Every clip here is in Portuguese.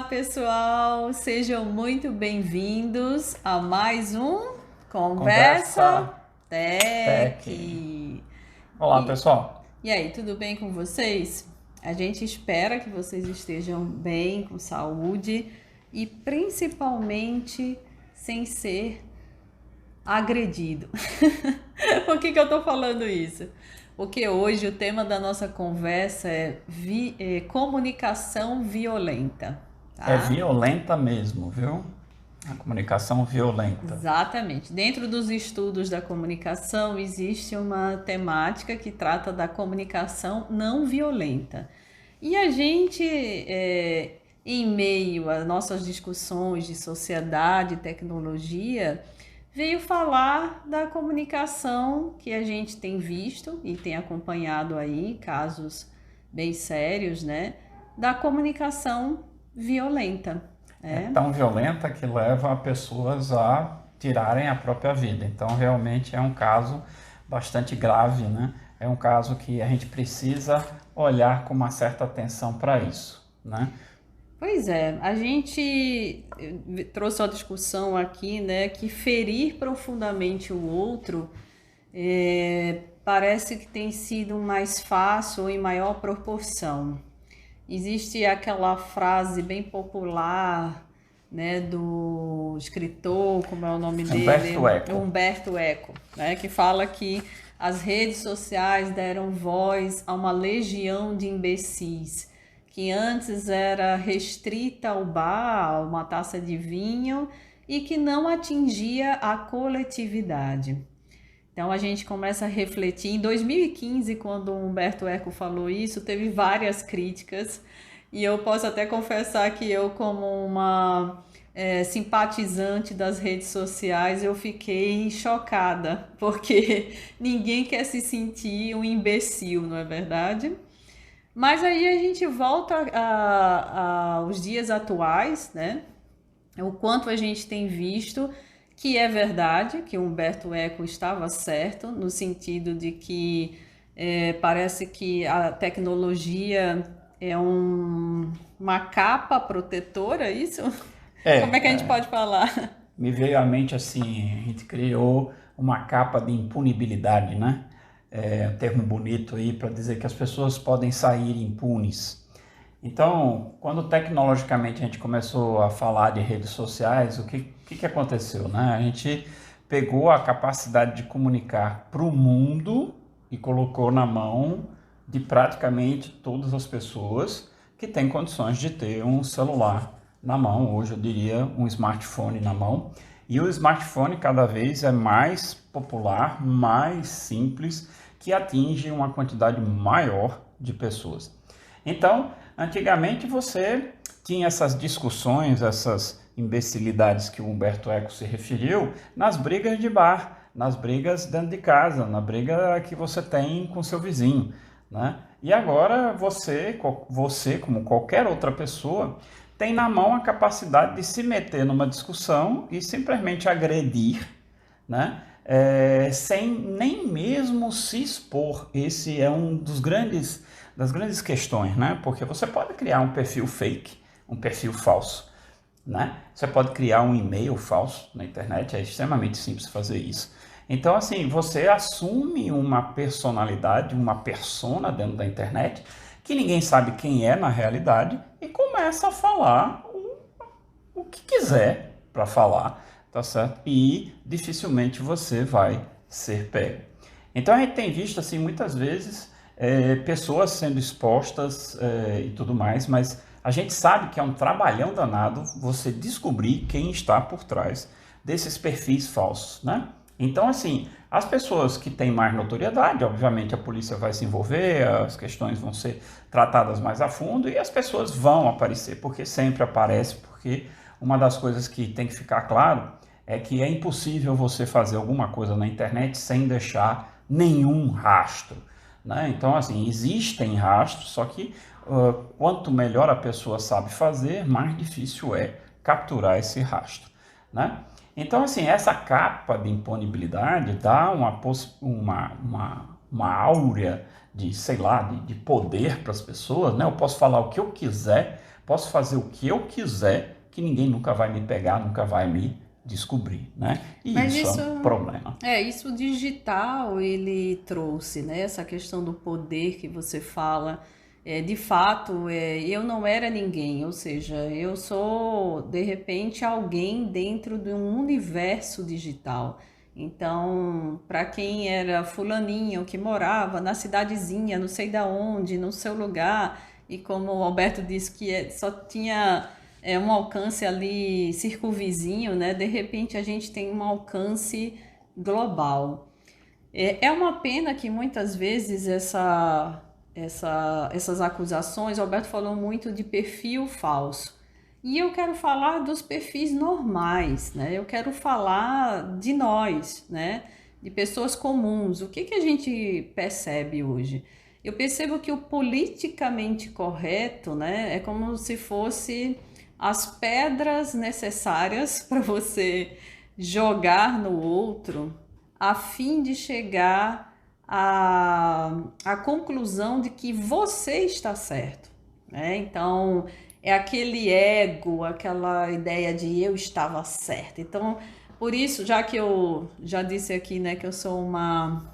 pessoal, sejam muito bem-vindos a mais um Conversa Conversa Tech. Tech. Olá, E, pessoal. e aí, tudo bem com vocês? A gente espera que vocês estejam bem, com saúde e principalmente sem ser agredido. Por que eu tô falando isso? Porque hoje o tema da nossa conversa é comunicação violenta, É tá? violenta mesmo, viu? A comunicação violenta. Exatamente. Dentro dos estudos da comunicação existe uma temática que trata da comunicação não violenta. E a gente, em meio às nossas discussões de sociedade e tecnologia, veio falar da comunicação que a gente tem visto e tem acompanhado aí, casos bem sérios, né? Da comunicação violenta, É né? tão violenta que leva pessoas a tirarem a própria vida. Então, realmente é um caso bastante grave, né? É um caso que a gente precisa olhar com uma certa atenção para isso, né? Pois é, a gente trouxe uma discussão aqui, né, que ferir profundamente o outro parece que tem sido mais fácil ou em maior proporção. Existe aquela frase bem popular, né, do escritor, como é o nome dele? Humberto Eco. Humberto Eco, né, que fala que as redes sociais deram voz a uma legião de imbecis, que antes era restrita ao bar, a uma taça de vinho, e que não atingia a coletividade. Então a gente começa a refletir. Em 2015, quando o Humberto Eco falou isso, teve várias críticas, e eu posso até confessar que eu, como uma simpatizante das redes sociais, eu fiquei chocada, porque ninguém quer se sentir um imbecil, não é verdade? Mas aí a gente volta aos dias atuais, né? O quanto a gente tem visto que é verdade, que Humberto Eco estava certo, no sentido de que parece que a tecnologia é uma capa protetora, isso? Como é que a gente É, pode falar? me veio à mente assim, a gente criou uma capa de impunibilidade, né? É um termo bonito aí para dizer que as pessoas podem sair impunes. Então, quando tecnologicamente a gente começou a falar de redes sociais, o que aconteceu, né? A gente pegou a capacidade de comunicar para o mundo e colocou na mão de praticamente todas as pessoas que têm condições de ter um celular na mão, hoje eu diria um smartphone na mão. E o smartphone cada vez é mais popular, mais simples, que atinge uma quantidade maior de pessoas. Então, antigamente você tinha essas discussões, essas imbecilidades que o Humberto Eco se referiu, nas brigas de bar, nas brigas dentro de casa, na briga que você tem com seu vizinho, né? E agora você, como qualquer outra pessoa, tem na mão a capacidade de se meter numa discussão e simplesmente agredir, né? Sem nem mesmo se expor. Esse é um das grandes questões, né? Porque você pode criar um perfil fake, um perfil falso, né? Você pode criar um e-mail falso na internet, é extremamente simples fazer isso. Então, assim, você assume uma personalidade, uma persona dentro da internet, que ninguém sabe quem é na realidade, e começa a falar o que quiser para falar, tá certo? E dificilmente você vai ser pego. Então a gente tem visto assim muitas vezes pessoas sendo expostas e tudo mais, mas a gente sabe que é um trabalhão danado você descobrir quem está por trás desses perfis falsos, né? Então, assim, as pessoas que têm mais notoriedade, obviamente a polícia vai se envolver, as questões vão ser tratadas mais a fundo e as pessoas vão aparecer, porque sempre aparece, porque uma das coisas que tem que ficar claro é que é impossível você fazer alguma coisa na internet sem deixar nenhum rastro, né? Então, assim, existem rastros, só que quanto melhor a pessoa sabe fazer, mais difícil é capturar esse rastro, né? Então, assim, essa capa de imponibilidade dá uma áurea de, sei lá, de poder para as pessoas, né? Eu posso falar o que eu quiser, posso fazer o que eu quiser, que ninguém nunca vai me pegar, nunca vai me descobrir, né? E Mas isso é um problema. isso digital ele trouxe, né? Essa questão do poder que você fala. De fato, eu não era ninguém, ou seja, eu sou de repente alguém dentro de um universo digital. Então, para quem era fulaninho que morava na cidadezinha, não sei da onde, no seu lugar, e como o Alberto disse que só tinha um alcance ali circunvizinho, né? De repente a gente tem um alcance global. É uma pena que muitas vezes essas acusações, o Alberto falou muito de perfil falso. E eu quero falar dos perfis normais, né? Eu quero falar de nós, né? De pessoas comuns. O que a gente percebe hoje? Eu percebo que o politicamente correto, né, é como se fosse as pedras necessárias para você jogar no outro a fim de chegar à conclusão de que você está certo, né? Então, é aquele ego, aquela ideia de eu estava certo. Então, por isso, já que eu já disse aqui, né, que eu sou uma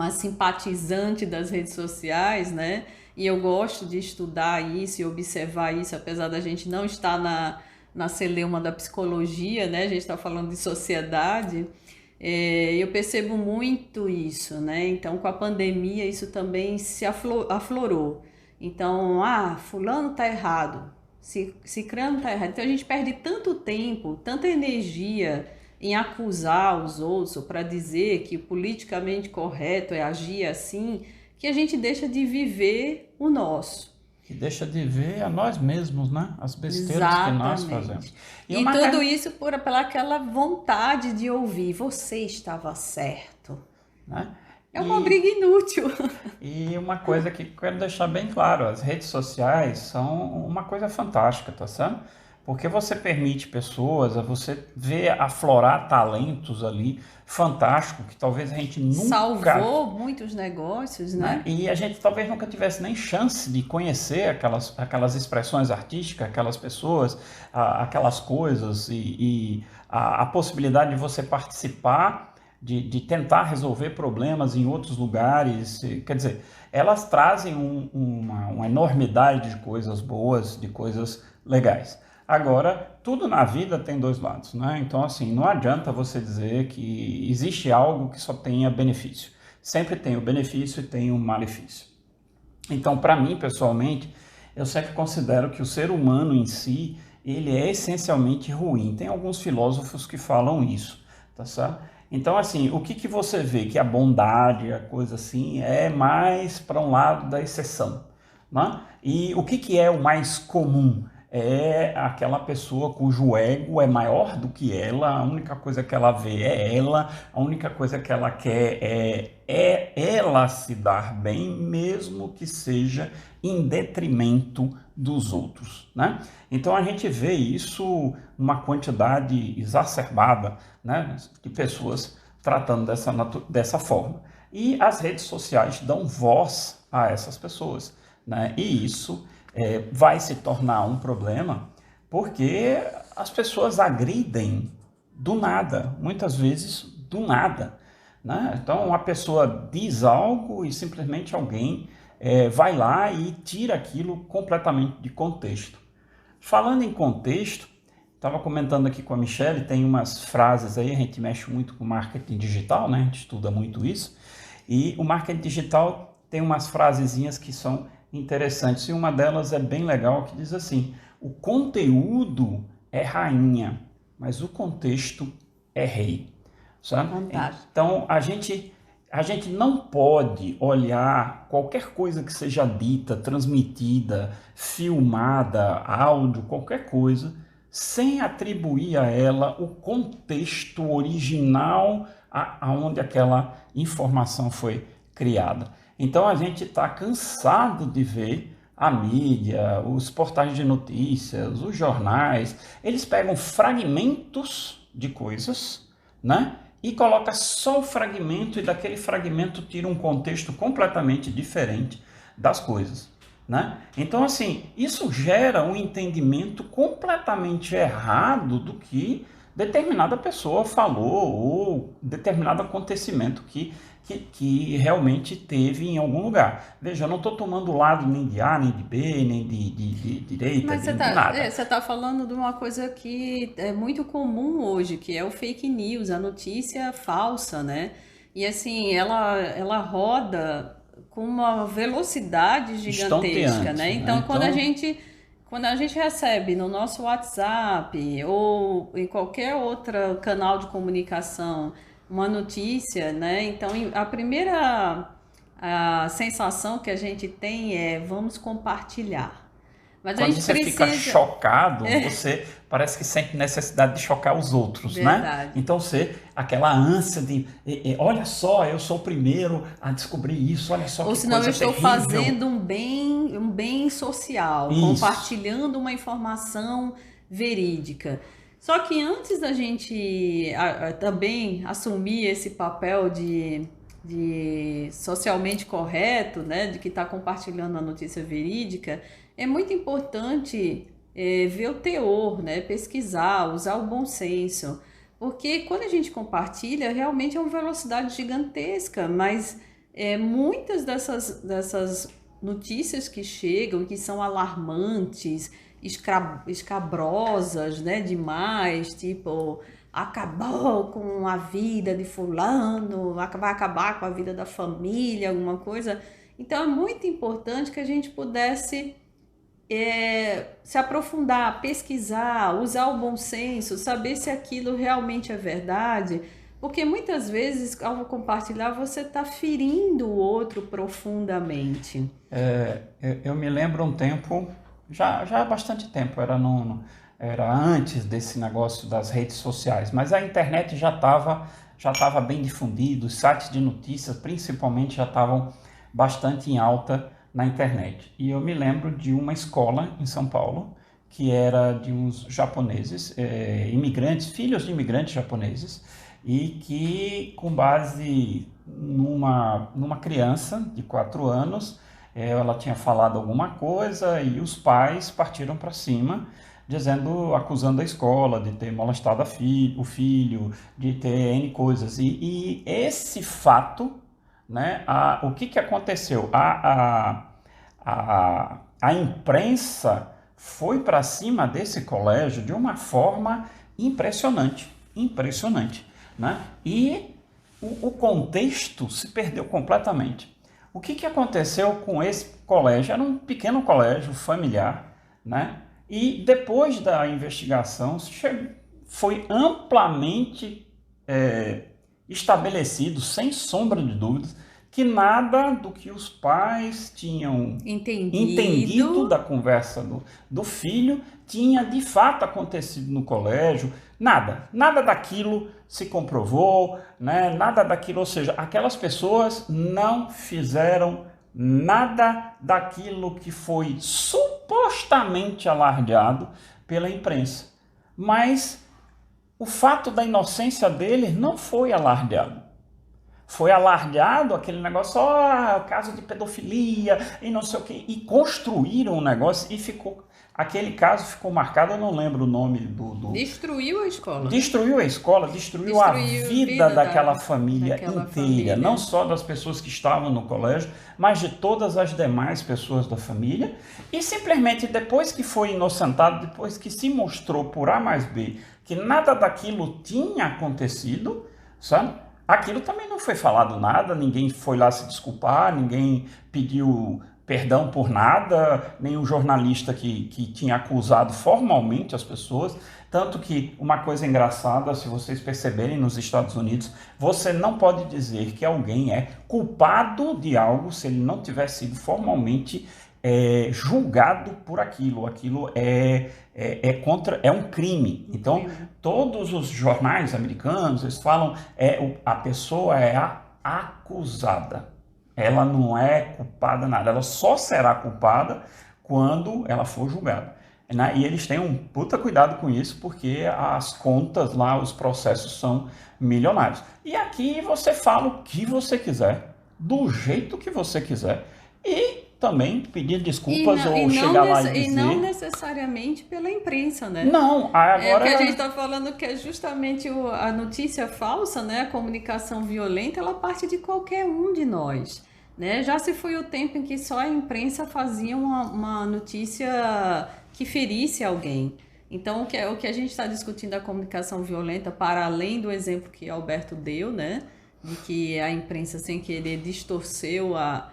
simpatizante das redes sociais, né? E eu gosto de estudar isso e observar isso, apesar da gente não estar na celeuma da psicologia, né? A gente está falando de sociedade. Eu percebo muito isso, né? Então, com a pandemia, isso também se aflorou. Então, fulano tá errado, cicrano tá errado. Então, a gente perde tanto tempo, tanta energia em acusar os outros, para dizer que o politicamente correto é agir assim, que a gente deixa de viver o nosso. E deixa de ver a nós mesmos, né? As besteiras que nós Exatamente. fazemos. E tudo isso pela aquela vontade de ouvir, você estava certo. Né? É uma briga inútil. E uma coisa que quero deixar bem claro, as redes sociais são uma coisa fantástica, tá certo? Porque você permite pessoas, você vê aflorar talentos ali fantástico que talvez a gente nunca... Salvou muitos negócios, né? E a gente talvez nunca tivesse nem chance de conhecer aquelas expressões artísticas, aquelas pessoas, aquelas coisas e a possibilidade de você participar, de tentar resolver problemas em outros lugares. Quer dizer, elas trazem uma enormidade de coisas boas, de coisas legais. Agora, tudo na vida tem dois lados, né? Então, assim, não adianta você dizer que existe algo que só tenha benefício. Sempre tem o benefício e tem o malefício. Então, para mim, pessoalmente, eu sempre considero que o ser humano em si, ele é essencialmente ruim. Tem alguns filósofos que falam isso, tá certo? Então, assim, o que você vê que a bondade, a coisa assim, é mais para um lado da exceção, né? E o que é o mais comum? É aquela pessoa cujo ego é maior do que ela, a única coisa que ela vê é ela, a única coisa que ela quer é ela se dar bem, mesmo que seja em detrimento dos outros, né? Então a gente vê isso, uma quantidade exacerbada, né, de pessoas tratando dessa forma. E as redes sociais dão voz a essas pessoas, né? E isso vai se tornar um problema porque as pessoas agridem do nada, muitas vezes do nada, né? Então a pessoa diz algo e simplesmente alguém vai lá e tira aquilo completamente de contexto. Falando em contexto, estava comentando aqui com a Michelle, tem umas frases aí, a gente mexe muito com marketing digital, né? A gente estuda muito isso, e o marketing digital tem umas frasezinhas que são interessantes, e uma delas é bem legal, que diz assim: o conteúdo é rainha, mas o contexto é rei. Sabe? Fantástico. Então a gente não pode olhar qualquer coisa que seja dita, transmitida, filmada, áudio, qualquer coisa, sem atribuir a ela o contexto original aonde aquela informação foi criada. Então a gente está cansado de ver a mídia, os portais de notícias, os jornais, eles pegam fragmentos de coisas, né? E coloca só o fragmento, e daquele fragmento tira um contexto completamente diferente das coisas. né? Então, assim, isso gera um entendimento completamente errado do que determinada pessoa falou ou determinado acontecimento que realmente teve em algum lugar. Veja, eu não estou tomando lado nem de A, nem de B, nem de direita, Mas nem de nada. você tá falando de uma coisa que é muito comum hoje, que é o fake news, a notícia falsa, né? E assim, ela roda com uma velocidade gigantesca, né? Estonteante, né? Então, Então, quando a gente recebe no nosso WhatsApp ou em qualquer outro canal de comunicação uma notícia, né? Então, a primeira a sensação que a gente tem é vamos compartilhar. Mas a quando gente você fica precisa. chocado, você parece que sente necessidade de chocar os outros, né? Verdade. Então você, aquela ânsia de, olha só, eu sou o primeiro a descobrir isso, olha só Ou que senão eu coisa estou terrível. fazendo um bem social, Isso. compartilhando uma informação verídica. Só que antes da gente também assumir esse papel de socialmente correto, né, de que está compartilhando a notícia verídica, é muito importante ver o teor, né, pesquisar, usar o bom senso. Porque quando a gente compartilha, realmente é uma velocidade gigantesca, mas muitas dessas notícias que chegam, que são alarmantes, escabrosas, né, demais, tipo, acabou com a vida de fulano, vai acabar com a vida da família, alguma coisa. Então é muito importante que a gente pudesse se aprofundar, pesquisar, usar o bom senso, saber se aquilo realmente é verdade, porque muitas vezes, ao compartilhar, você está ferindo o outro profundamente. Eu me lembro um tempo, já há bastante tempo, era antes desse negócio das redes sociais, mas a internet já tava bem difundida, os sites de notícias principalmente já estavam bastante em alta na internet. E eu me lembro de uma escola em São Paulo, que era de uns japoneses, imigrantes, filhos de imigrantes japoneses, e que, com base numa criança de 4 anos, ela tinha falado alguma coisa e os pais partiram para cima, acusando a escola de ter molestado o filho, de ter N coisas. E esse fato, né, o que aconteceu? A imprensa foi para cima desse colégio de uma forma impressionante, impressionante, né? E o contexto se perdeu completamente. O que aconteceu com esse colégio? Era um pequeno colégio familiar, né? E depois da investigação foi amplamente estabelecido, sem sombra de dúvidas, que nada do que os pais tinham entendido da conversa do filho tinha de fato acontecido no colégio, nada daquilo se comprovou, né? Nada daquilo, ou seja, aquelas pessoas não fizeram nada daquilo que foi supostamente alardeado pela imprensa, mas o fato da inocência deles não foi alardeado. Foi alardeado aquele negócio, caso de pedofilia e não sei o que, e construíram um negócio e aquele caso ficou marcado, eu não lembro o nome Destruiu a escola. Destruiu a escola, destruiu a vida daquela família inteira, não só das pessoas que estavam no colégio, mas de todas as demais pessoas da família, e simplesmente depois que foi inocentado, depois que se mostrou por A mais B que nada daquilo tinha acontecido, sabe? Aquilo também não foi falado nada, ninguém foi lá se desculpar, ninguém pediu perdão por nada, nenhum jornalista que tinha acusado formalmente as pessoas. Tanto que uma coisa engraçada, se vocês perceberem nos Estados Unidos, você não pode dizer que alguém é culpado de algo se ele não tiver sido formalmente julgado por aquilo. Aquilo é um crime. Então, todos os jornais americanos, eles falam a pessoa é a acusada. Ela não é culpada nada. Ela só será culpada quando ela for julgada. Né? E eles têm um puta cuidado com isso, porque as contas lá, os processos são milionários. E aqui você fala o que você quiser, do jeito que você quiser, e também pedir desculpas ou chegar lá e dizer... E não necessariamente pela imprensa, né? Não, agora... O que a gente está falando que é justamente a notícia falsa, né? A comunicação violenta, ela parte de qualquer um de nós, né? Já se foi o tempo em que só a imprensa fazia uma notícia que ferisse alguém. Então, o que a gente está discutindo da comunicação violenta, para além do exemplo que Alberto deu, né? De que a imprensa, sem querer, distorceu a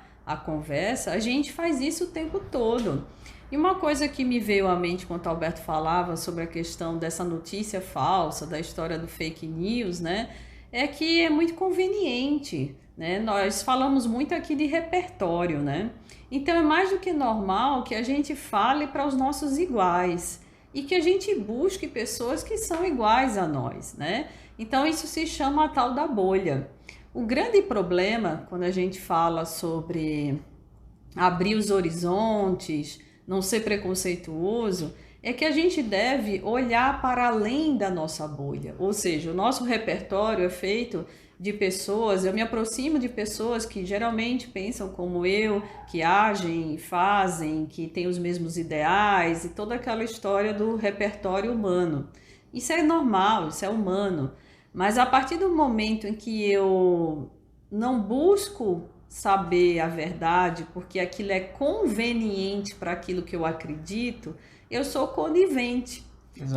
conversa, a gente faz isso o tempo todo. E uma coisa que me veio à mente quando o Alberto falava sobre a questão dessa notícia falsa, da história do fake news, né? É que é muito conveniente, né? Nós falamos muito aqui de repertório, né? Então é mais do que normal que a gente fale para os nossos iguais e que a gente busque pessoas que são iguais a nós, né? Então isso se chama a tal da bolha. O grande problema quando a gente fala sobre abrir os horizontes, não ser preconceituoso, é que a gente deve olhar para além da nossa bolha. Ou seja, o nosso repertório é feito de pessoas, eu me aproximo de pessoas que geralmente pensam como eu, que agem, fazem, que têm os mesmos ideais e toda aquela história do repertório humano. Isso é normal, isso é humano. Mas a partir do momento em que eu não busco saber a verdade, porque aquilo é conveniente para aquilo que eu acredito, eu sou conivente,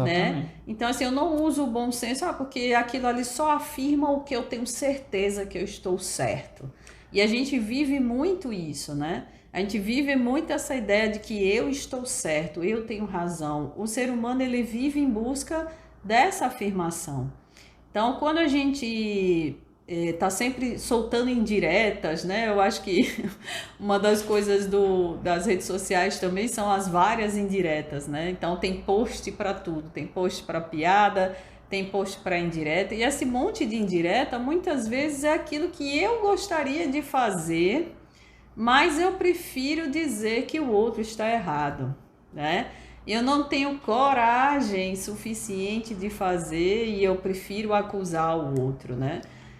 né? Então, assim, eu não uso o bom senso, porque aquilo ali só afirma o que eu tenho certeza que eu estou certo. E a gente vive muito isso, né? A gente vive muito essa ideia de que eu estou certo, eu tenho razão. O ser humano, ele vive em busca dessa afirmação. Então, quando a gente tá sempre soltando indiretas, né? Eu acho que uma das coisas das redes sociais também são as várias indiretas, né? Então, tem post para tudo, tem post para piada, tem post para indireta, e esse monte de indireta, muitas vezes, é aquilo que eu gostaria de fazer, mas eu prefiro dizer que o outro está errado, né? Eu não tenho coragem suficiente de fazer e eu prefiro acusar o outro, né?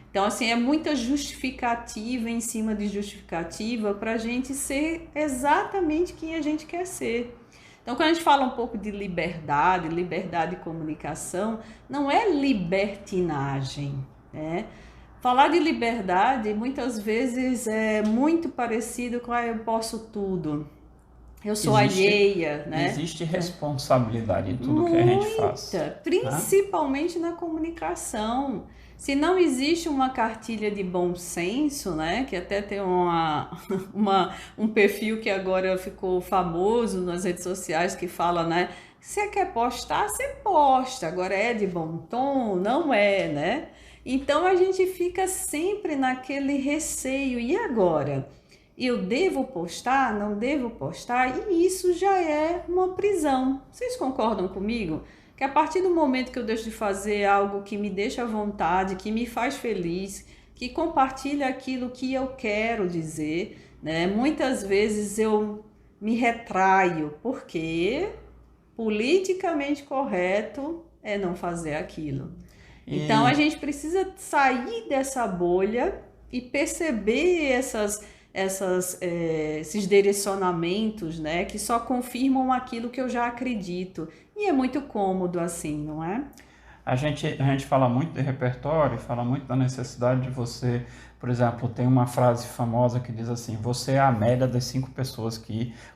Então, assim, é muita justificativa em cima de justificativa para a gente ser exatamente quem a gente quer ser. Então, quando a gente fala um pouco de liberdade de comunicação, não é libertinagem, né? Falar de liberdade, muitas vezes, é muito parecido com eu posso tudo. Eu sou alheia, né? Existe responsabilidade em tudo que a gente faz. Principalmente na comunicação. Se não existe uma cartilha de bom senso, né? Que até tem um perfil que agora ficou famoso nas redes sociais que fala, né? Se você quer postar, você posta. Agora é de bom tom? Não é, né? Então a gente fica sempre naquele receio. E agora? Eu devo postar? Não devo postar? E isso já é uma prisão. Vocês concordam comigo? Que a partir do momento que eu deixo de fazer algo que me deixa à vontade, que me faz feliz, que compartilha aquilo que eu quero dizer, né? Muitas vezes eu me retraio, porque politicamente correto é não fazer aquilo. Então a gente precisa sair dessa bolha e perceber esses direcionamentos, né, que só confirmam aquilo que eu já acredito. E é muito cômodo assim, não é? A gente fala muito de repertório, fala muito da necessidade de você, por exemplo, tem uma frase famosa que diz assim, você é a média das 5 pessoas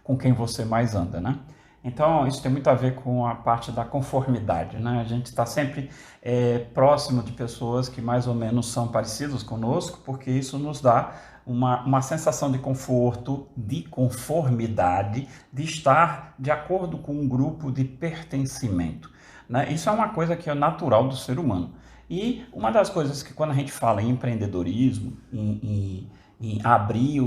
com quem você mais anda, né? Então, isso tem muito a ver com a parte da conformidade, né? A gente está sempre próximo de pessoas que mais ou menos são parecidas conosco, porque isso nos dá uma sensação de conforto, de conformidade, de estar de acordo com um grupo de pertencimento, né? Isso é uma coisa que é natural do ser humano. E uma das coisas que quando a gente fala em empreendedorismo, em abrir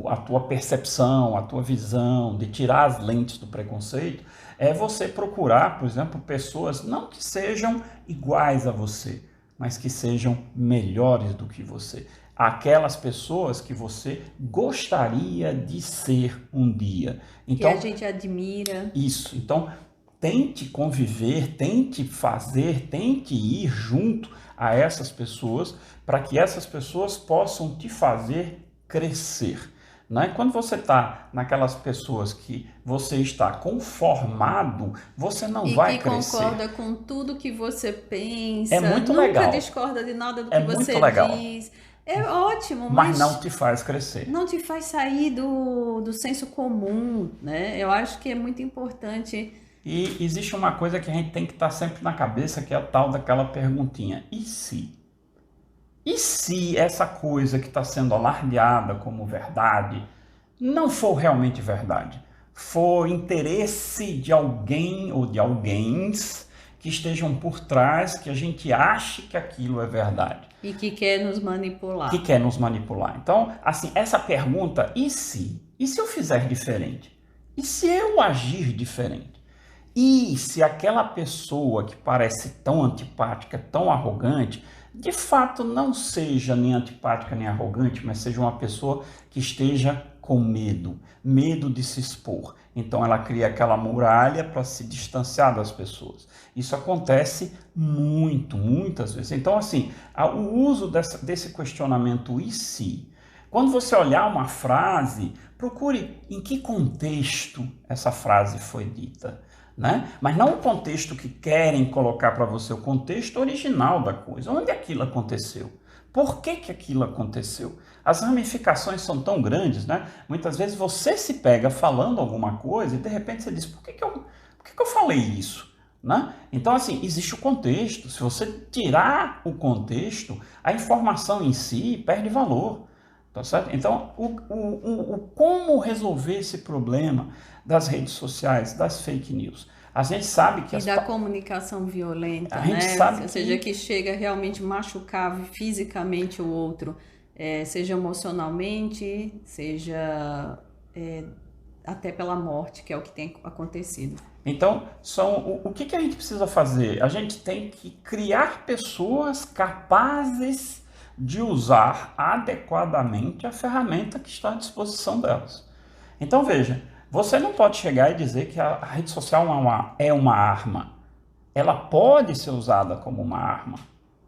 a tua percepção, a tua visão, de tirar as lentes do preconceito, é você procurar, por exemplo, pessoas não que sejam iguais a você, mas que sejam melhores do que você. Aquelas pessoas que você gostaria de ser um dia. Então, que a gente admira. Isso. Então, tente conviver, tente fazer, tente ir junto a essas pessoas, para que essas pessoas possam te fazer crescer, né? Quando você está naquelas pessoas que você está conformado, você não vai que crescer. concorda com tudo que você pensa, É muito nunca legal. discorda de nada do É que muito você legal. diz. É ótimo, Mas não mas te faz crescer. não te faz sair do senso comum, né? Eu acho que é muito importante. E existe uma coisa que a gente tem que estar sempre na cabeça, que é a tal daquela perguntinha: e se? E se essa coisa que está sendo alardeada como verdade não for realmente verdade? For interesse de alguém ou de alguéns que estejam por trás, que a gente ache que aquilo é verdade. E que quer nos manipular. Que quer nos manipular. Então, assim, essa pergunta, e se? E se eu fizer diferente? E se eu agir diferente? E se aquela pessoa que parece tão antipática, tão arrogante, de fato não seja nem antipática nem arrogante, mas seja uma pessoa que esteja com medo, medo de se expor. Então ela cria aquela muralha para se distanciar das pessoas. Isso acontece muitas vezes. Então, assim, o uso desse questionamento e se? Quando você olhar uma frase, procure em que contexto essa frase foi dita. Né? Mas não o contexto que querem colocar para você, o contexto original da coisa. Onde aquilo aconteceu? Por que aquilo aconteceu? As ramificações são tão grandes, né? Muitas vezes você se pega falando alguma coisa e de repente você diz, por que eu falei isso? Né? Então, assim, existe o contexto. Se você tirar o contexto, a informação em si perde valor. Tá certo? Então, como resolver esse problema das redes sociais, das fake news? A gente sabe que... E da comunicação violenta, a gente né? sabe Ou seja, que chega realmente machucar fisicamente o outro, seja emocionalmente, seja até pela morte, que é o que tem acontecido. Então, o que a gente precisa fazer? A gente tem que criar pessoas capazes de usar adequadamente a ferramenta que está à disposição delas. Então veja, você não pode chegar e dizer que a rede social é uma arma. Ela pode ser usada como uma arma,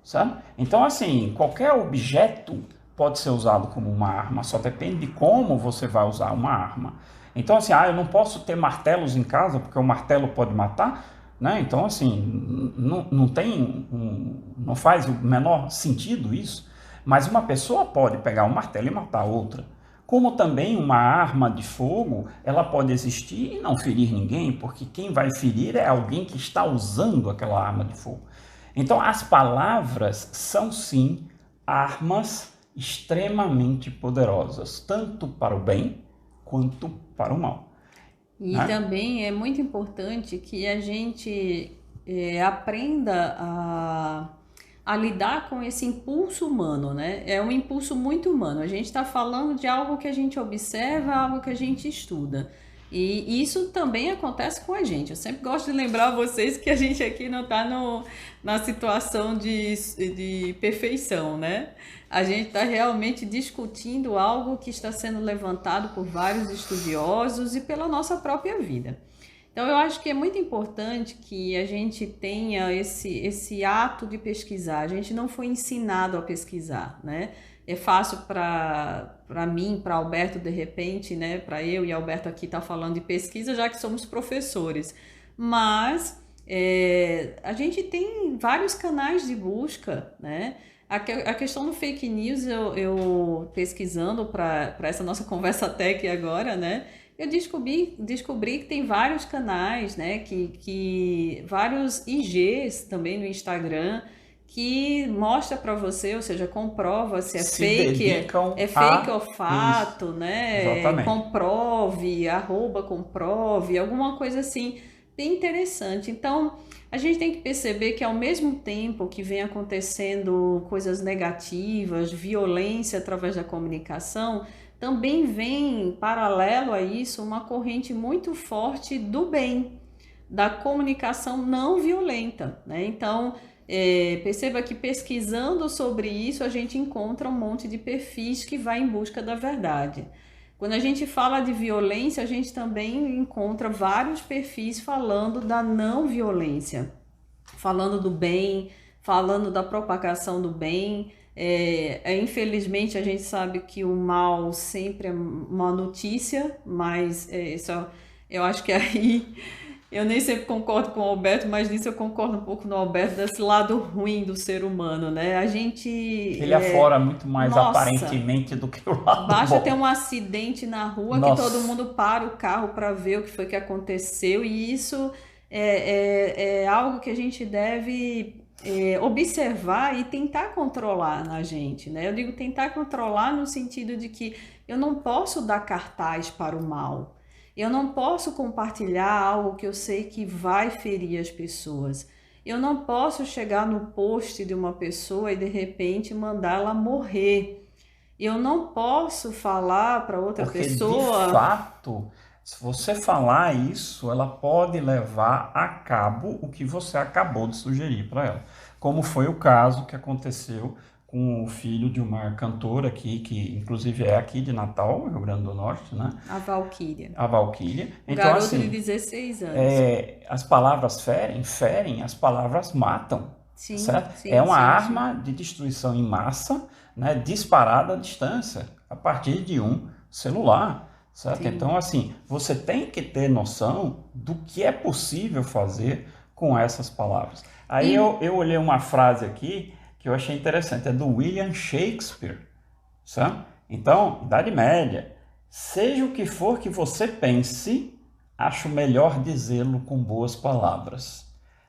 sabe? Então assim, qualquer objeto pode ser usado como uma arma, só depende de como você vai usar uma arma. Então assim, eu não posso ter martelos em casa porque o martelo pode matar, né? Então assim, não faz o menor sentido isso. Mas uma pessoa pode pegar um martelo e matar outra. Como também uma arma de fogo, ela pode existir e não ferir ninguém, porque quem vai ferir é alguém que está usando aquela arma de fogo. Então, as palavras são, sim, armas extremamente poderosas, tanto para o bem quanto para o mal. E também é muito importante que a gente aprenda a lidar com esse impulso humano, né? É um impulso muito humano. A gente está falando de algo que a gente observa, algo que a gente estuda. E isso também acontece com a gente. Eu sempre gosto de lembrar a vocês que a gente aqui não está na situação de perfeição, né? A gente está realmente discutindo algo que está sendo levantado por vários estudiosos e pela nossa própria vida. Então, eu acho que é muito importante que a gente tenha esse ato de pesquisar. A gente não foi ensinado a pesquisar, né? É fácil para mim, para Alberto, de repente, né? Para eu e Alberto aqui estar falando de pesquisa, já que somos professores. Mas a gente tem vários canais de busca, né? A questão do fake news, eu pesquisando para essa nossa conversa tech agora, né? Eu descobri que tem vários canais, né, vários IGs também no Instagram que mostra para você, ou seja, comprova se é fake ou fato, né? Comprove, @comprove, alguma coisa assim bem interessante. Então, a gente tem que perceber que ao mesmo tempo que vem acontecendo coisas negativas, violência através da comunicação, também vem, paralelo a isso, uma corrente muito forte do bem, da comunicação não violenta, né? Então, perceba que pesquisando sobre isso, a gente encontra um monte de perfis que vai em busca da verdade. Quando a gente fala de violência, a gente também encontra vários perfis falando da não violência, falando do bem, falando da propagação do bem, Infelizmente, a gente sabe que o mal sempre é uma notícia, mas eu acho que aí eu nem sempre concordo com o Alberto, mas nisso eu concordo um pouco no Alberto, desse lado ruim do ser humano, né? A gente, Ele aflora muito mais nossa, aparentemente do que o lado basta ter bom. um acidente na rua que todo Nossa, mundo para o carro para ver o que foi que aconteceu, e isso é algo que a gente deve observar e tentar controlar na gente, né? Eu digo tentar controlar no sentido de que eu não posso dar cartaz para o mal, eu não posso compartilhar algo que eu sei que vai ferir as pessoas. Eu não posso chegar no post de uma pessoa e de repente mandá-la morrer. Eu não posso falar para outra porque de pessoa. fato, se você falar isso, ela pode levar a cabo o que você acabou de sugerir para ela. Como foi o caso que aconteceu com o filho de uma cantora aqui, que inclusive é aqui de Natal, Rio Grande do Norte, né? A Valquíria. A Valquíria. Um Então, garoto de assim, 16 anos. as palavras ferem, as palavras matam, Sim, certo? É sim, uma sim, sim. arma de destruição em massa, né, disparada à distância, a partir de um celular, certo? Sim. Então, assim, você tem que ter noção do que é possível fazer com essas palavras. Aí E eu olhei uma frase aqui que eu achei interessante, é do William Shakespeare, sabe? Então, Idade Média, seja o que for que você pense, acho melhor dizê-lo com boas palavras.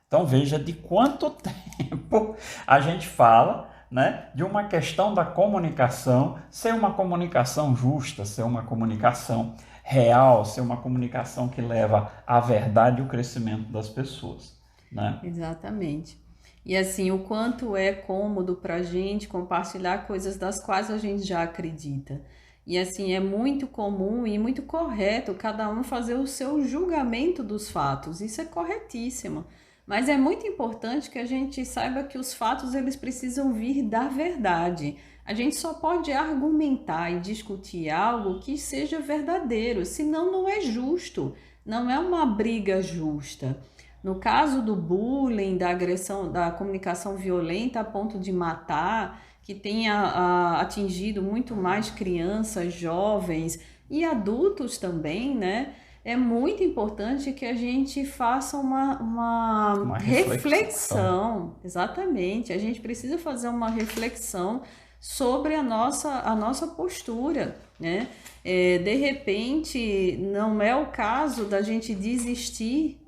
Então veja de quanto tempo a gente fala, né, de uma questão da comunicação, ser uma comunicação justa, ser uma comunicação real, ser uma comunicação que leva à verdade e o crescimento das pessoas, né? exatamente. E assim, o quanto é cômodo para a gente compartilhar coisas das quais a gente já acredita. E assim, é muito comum e muito correto cada um fazer o seu julgamento dos fatos. Isso é corretíssimo. Mas é muito importante que a gente saiba que os fatos eles precisam vir da verdade. A gente só pode argumentar e discutir algo que seja verdadeiro, senão não é justo, não é uma briga justa. No caso do bullying, da agressão, da comunicação violenta a ponto de matar, que tenha atingido muito mais crianças, jovens e adultos também, né? É muito importante que a gente faça uma Uma reflexão. reflexão, exatamente. A gente precisa fazer uma reflexão sobre a nossa postura, né? De repente, não é o caso da gente desistir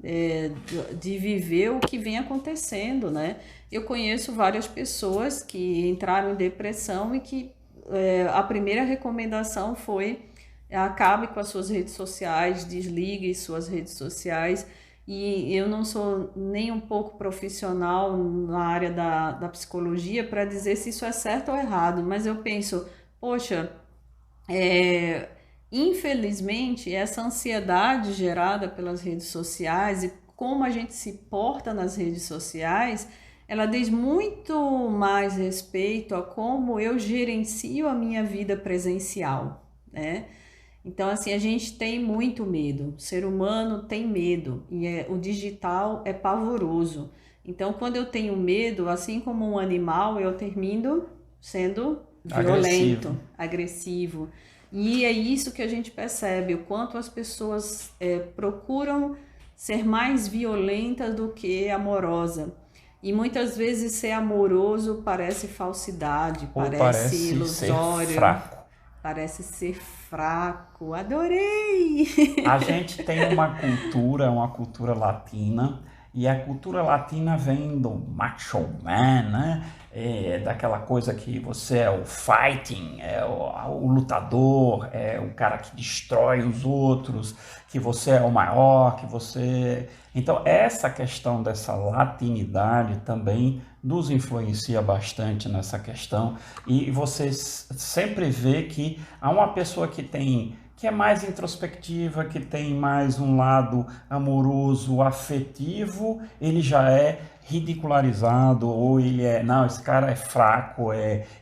de viver o que vem acontecendo, né? Eu conheço várias pessoas que entraram em depressão e que a primeira recomendação foi acabe com as suas redes sociais, desligue suas redes sociais. E eu não sou nem um pouco profissional na área da psicologia para dizer se isso é certo ou errado, mas eu penso, poxa, é, infelizmente, essa ansiedade gerada pelas redes sociais e como a gente se porta nas redes sociais, ela diz muito mais respeito a como eu gerencio a minha vida presencial, né? Então, assim, a gente tem muito medo, o ser humano tem medo e o digital é pavoroso. Então, quando eu tenho medo, assim como um animal, eu termino sendo Agressivo. violento, agressivo. E é isso que a gente percebe, o quanto as pessoas procuram ser mais violentas do que amorosa. E muitas vezes ser amoroso parece falsidade, Ou parece parece ser ilusório, fraco. parece ser fraco. Adorei! A gente tem uma cultura latina, e a cultura latina vem do macho man, né? Daquela coisa que você é o fighting, é o lutador, é o cara que destrói os outros, que você é o maior, que você... Então, essa questão dessa latinidade também nos influencia bastante nessa questão, e você sempre vê que há uma pessoa que é mais introspectiva, que tem mais um lado amoroso, afetivo, ele já é ridicularizado, ou ele é, não, esse cara é fraco,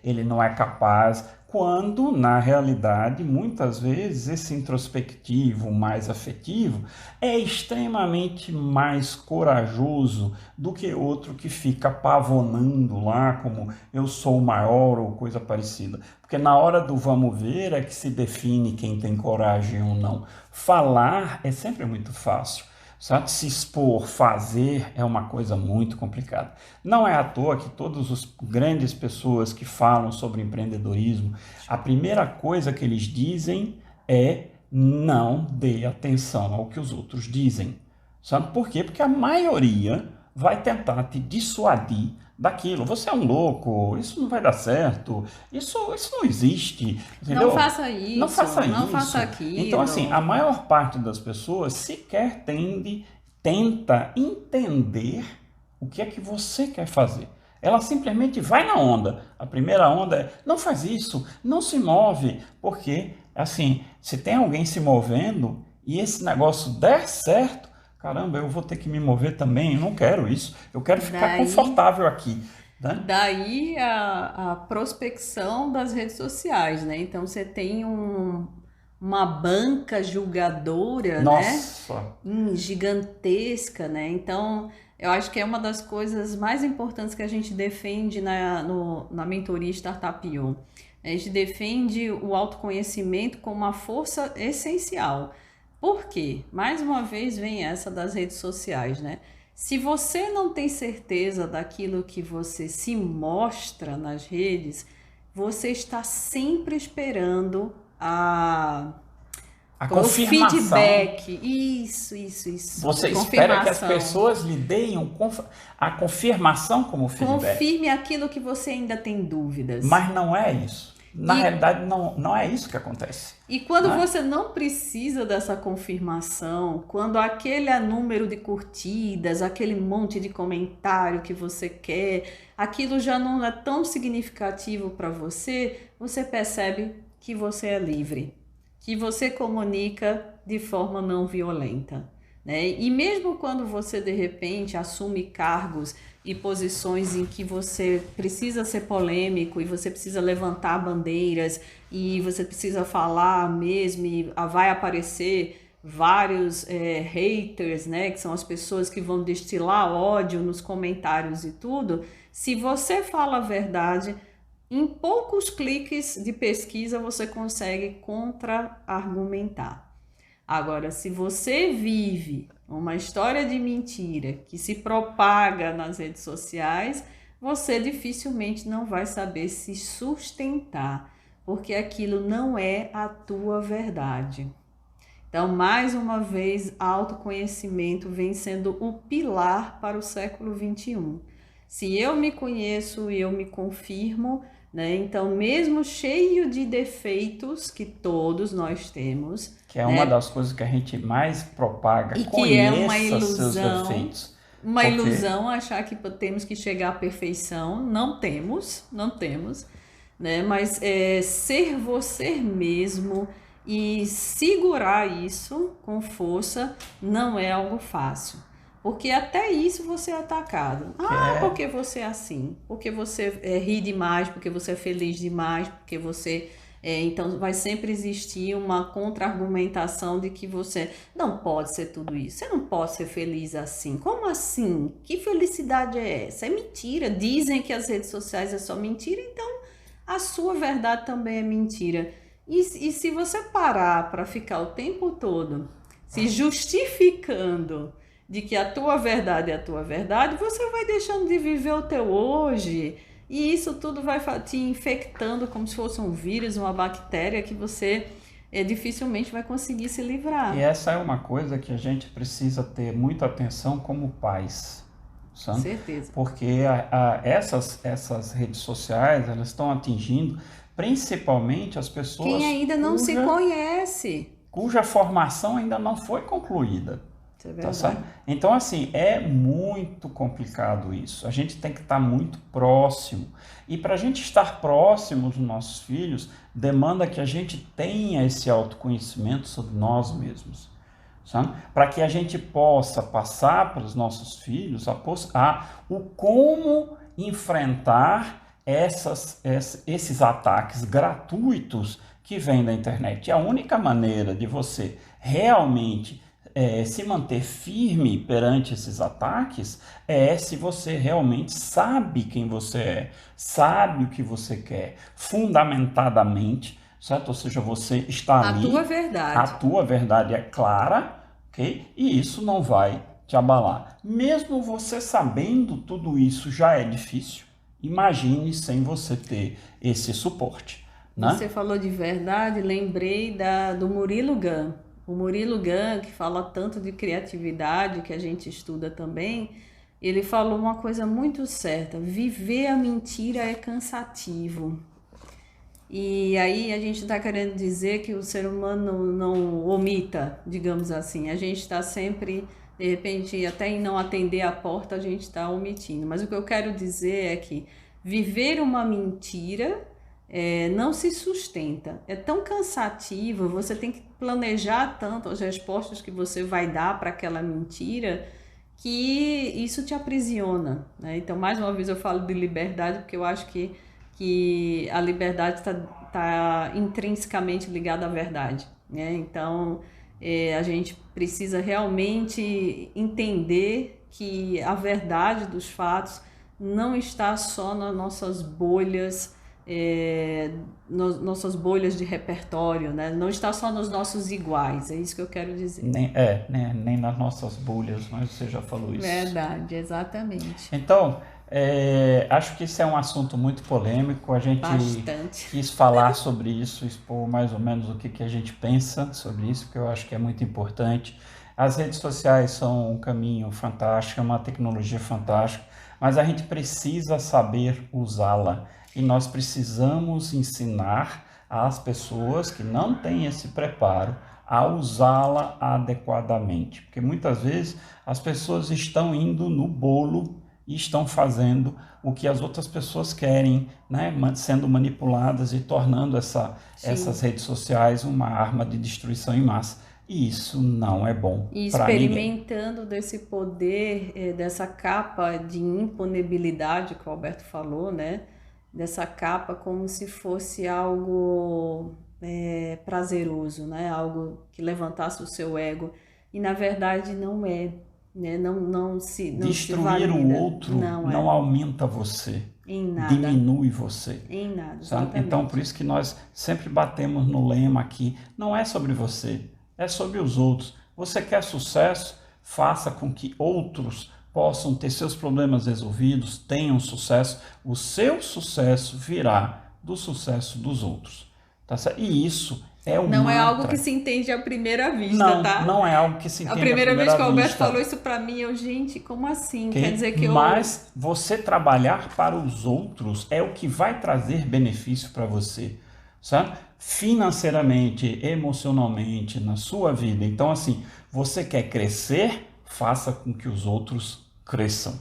ele não é capaz, quando, na realidade, muitas vezes, esse introspectivo mais afetivo é extremamente mais corajoso do que outro que fica pavonando lá como eu sou o maior ou coisa parecida. Porque na hora do vamos ver é que se define quem tem coragem ou não. Falar é sempre muito fácil. Sabe? Se expor, fazer é uma coisa muito complicada. Não é à toa que todas as grandes pessoas que falam sobre empreendedorismo, a primeira coisa que eles dizem é não dê atenção ao que os outros dizem. Sabe por quê? Porque a maioria vai tentar te dissuadir daquilo. Você é um louco, isso não vai dar certo, isso não existe, entendeu? Não faça isso, não faça não isso. faça aquilo. Então, assim, a maior parte das pessoas sequer tenta entender o que é que você quer fazer. Ela simplesmente vai na onda. A primeira onda é, não faz isso, não se move, porque, assim, se tem alguém se movendo e esse negócio der certo, caramba, eu vou ter que me mover também, eu não quero isso, eu quero ficar confortável aqui. Né? Daí a prospecção das redes sociais, né? Então você tem uma banca julgadora, Nossa. né? Gigantesca, né? Então eu acho que é uma das coisas mais importantes que a gente defende na mentoria Startup On. A gente defende o autoconhecimento como uma força essencial. Por quê? Mais uma vez vem essa das redes sociais, né? Se você não tem certeza daquilo que você se mostra nas redes, você está sempre esperando a confirmação. Feedback. Isso. Você espera que as pessoas lhe deem a confirmação como feedback. Confirme aquilo que você ainda tem dúvidas. Mas não é isso. Na realidade, não é isso que acontece. E quando você não precisa dessa confirmação, quando aquele número de curtidas, aquele monte de comentário que você quer, aquilo já não é tão significativo para você, você percebe que você é livre, que você comunica de forma não violenta, né? E mesmo quando você de repente assume cargos e posições em que você precisa ser polêmico e você precisa levantar bandeiras e você precisa falar mesmo e vai aparecer vários haters, né, que são as pessoas que vão destilar ódio nos comentários e tudo, se você fala a verdade, em poucos cliques de pesquisa você consegue contra-argumentar. Agora, se você vive uma história de mentira que se propaga nas redes sociais, você dificilmente não vai saber se sustentar, porque aquilo não é a tua verdade. Então, mais uma vez, autoconhecimento vem sendo o pilar para o século XXI. Se eu me conheço e eu me confirmo, né? Então, mesmo cheio de defeitos que todos nós temos, que é uma das coisas que a gente mais propaga, e que é uma seus ilusão, defeitos. Uma ilusão achar que temos que chegar à perfeição. Não temos, né? Mas ser você mesmo e segurar isso com força não é algo fácil. Porque até isso você é atacado. Porque você é assim, porque você ri demais, porque você é feliz demais, porque você... então vai sempre existir uma contra-argumentação de que você não pode ser tudo isso, você não pode ser feliz assim. Como assim? Que felicidade é essa? É mentira. Dizem que as redes sociais é só mentira, então a sua verdade também é mentira. E se você parar para ficar o tempo todo se justificando de que a tua verdade é a tua verdade, você vai deixando de viver o teu hoje. E isso tudo vai te infectando como se fosse um vírus, uma bactéria que você dificilmente vai conseguir se livrar. E essa é uma coisa que a gente precisa ter muita atenção como pais. Sabe? Certeza. Porque essas redes sociais, elas estão atingindo principalmente as pessoas... Quem ainda não se conhece. Cuja formação ainda não foi concluída. Isso é verdade. Tá? Então, assim, é muito complicado isso. A gente tem que estar muito próximo. E para a gente estar próximo dos nossos filhos, demanda que a gente tenha esse autoconhecimento sobre nós mesmos. Para que a gente possa passar para os nossos filhos o como enfrentar esses ataques gratuitos que vêm da internet. E a única maneira de você realmente se manter firme perante esses ataques é se você realmente sabe quem você é, sabe o que você quer, fundamentadamente, certo? Ou seja, você está ali, a tua verdade é clara, ok? E isso não vai te abalar. Mesmo você sabendo tudo isso já é difícil, imagine sem você ter esse suporte, né? Você falou de verdade, lembrei do Murilo Gun. O Murilo Gun, que fala tanto de criatividade, que a gente estuda também, ele falou uma coisa muito certa: viver a mentira é cansativo. E aí a gente está querendo dizer que o ser humano não omita, digamos assim. A gente está sempre, de repente, até em não atender a porta, a gente está omitindo. Mas o que eu quero dizer é que viver uma mentira não se sustenta. É tão cansativo, você tem que planejar tanto as respostas que você vai dar para aquela mentira, que isso te aprisiona, né? Então, mais uma vez eu falo de liberdade, porque eu acho que a liberdade tá intrinsecamente ligada à verdade, né? Então, a gente precisa realmente entender que a verdade dos fatos não está só nas nossas bolhas, nossas bolhas de repertório, né? Não está só nos nossos iguais, é isso que eu quero dizer. Nem nas nossas bolhas, mas você já falou isso. Verdade, exatamente. Então, acho que isso é um assunto muito polêmico, a gente Bastante. quis falar sobre isso, expor mais ou menos o que a gente pensa sobre isso, porque eu acho que é muito importante. As redes sociais são um caminho fantástico, é uma tecnologia fantástica, mas a gente precisa saber usá-la. E nós precisamos ensinar às pessoas que não têm esse preparo a usá-la adequadamente. Porque muitas vezes as pessoas estão indo no bolo e estão fazendo o que as outras pessoas querem, né? Sendo manipuladas e tornando essas redes sociais uma arma de destruição em massa. E isso não é bom E para ninguém. experimentando desse poder, dessa capa de impunibilidade que o Alberto falou, né? Dessa capa como se fosse algo prazeroso, né? Algo que levantasse o seu ego. E na verdade não é, né? Não se Destruir o outro não aumenta você, em nada. Diminui você. Em nada, Sabe? Então, por isso que nós sempre batemos no lema aqui, não é sobre você, é sobre os outros. Você quer sucesso? Faça com que outros possam ter seus problemas resolvidos, tenham sucesso. O seu sucesso virá do sucesso dos outros. Tá certo? E isso é um Não é algo que se entende à primeira vista, tá? Não é algo que se entende à primeira vista. A primeira vez que o Alberto vista. Falou isso pra mim, gente, como assim? Okay? Quer dizer que Mas você trabalhar para os outros é o que vai trazer benefício para você, sabe? Financeiramente, emocionalmente, na sua vida. Então, assim, você quer crescer, faça com que os outros cresçam,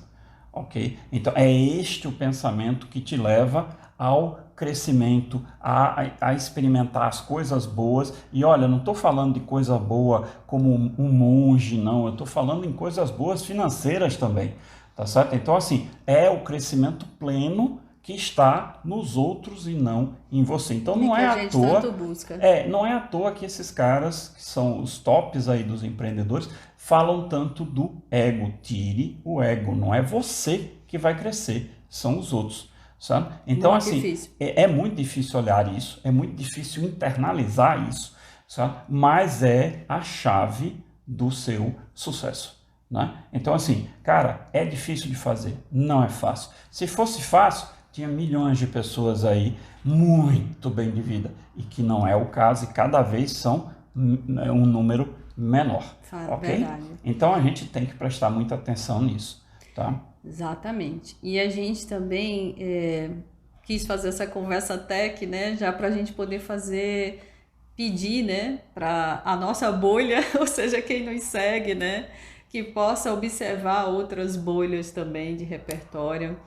ok? Então, é este o pensamento que te leva ao crescimento, a experimentar as coisas boas. E olha, não estou falando de coisa boa como um monge, não. Eu estou falando em coisas boas financeiras também, tá certo? Então, assim, é o crescimento pleno que está nos outros e não em você. Então não é à toa, não é à toa que esses caras, que são os tops aí dos empreendedores, falam tanto do ego. Tire o ego, não é você que vai crescer, são os outros, sabe? Então muito assim, é muito difícil olhar isso, é muito difícil internalizar isso, sabe? Mas é a chave do seu sucesso, né? Então assim, cara, é difícil de fazer, não é fácil. Se fosse fácil, tinha milhões de pessoas aí muito bem de vida, e que não é o caso, e cada vez são um número menor, ok? Verdade. Então a gente tem que prestar muita atenção nisso, tá? Exatamente. E a gente também quis fazer essa conversa tech, né, já para a gente poder pedir, né, para a nossa bolha, ou seja, quem nos segue, né, que possa observar outras bolhas também de repertório,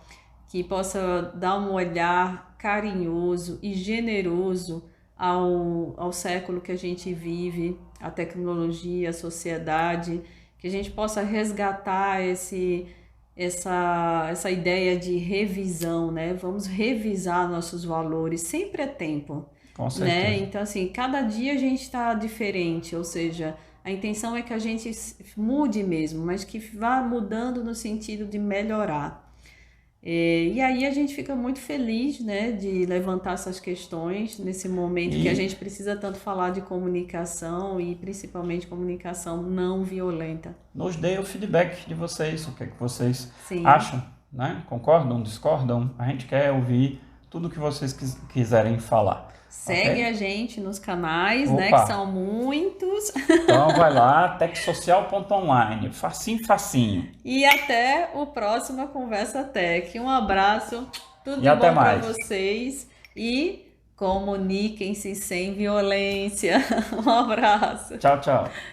que possa dar um olhar carinhoso e generoso ao século que a gente vive, a tecnologia, a sociedade, que a gente possa resgatar essa ideia de revisão, né? Vamos revisar nossos valores, sempre é tempo, Com né? certeza. Então, assim, cada dia a gente está diferente, ou seja, a intenção é que a gente mude mesmo, mas que vá mudando no sentido de melhorar. E aí a gente fica muito feliz, né, de levantar essas questões nesse momento que a E gente precisa tanto falar de comunicação e principalmente comunicação não violenta. nos dê o feedback de vocês, o que é que vocês Sim. acham, né? Concordam, discordam? A gente quer ouvir tudo que vocês quiserem falar, Segue ok? a gente nos canais, né, que Opa! são muitos. Então vai lá, techsocial.online, facinho, facinho. E até o próximo Conversa Tech. Um abraço, tudo E de até bom para mais. vocês e comuniquem-se sem violência. Um abraço. Tchau, tchau.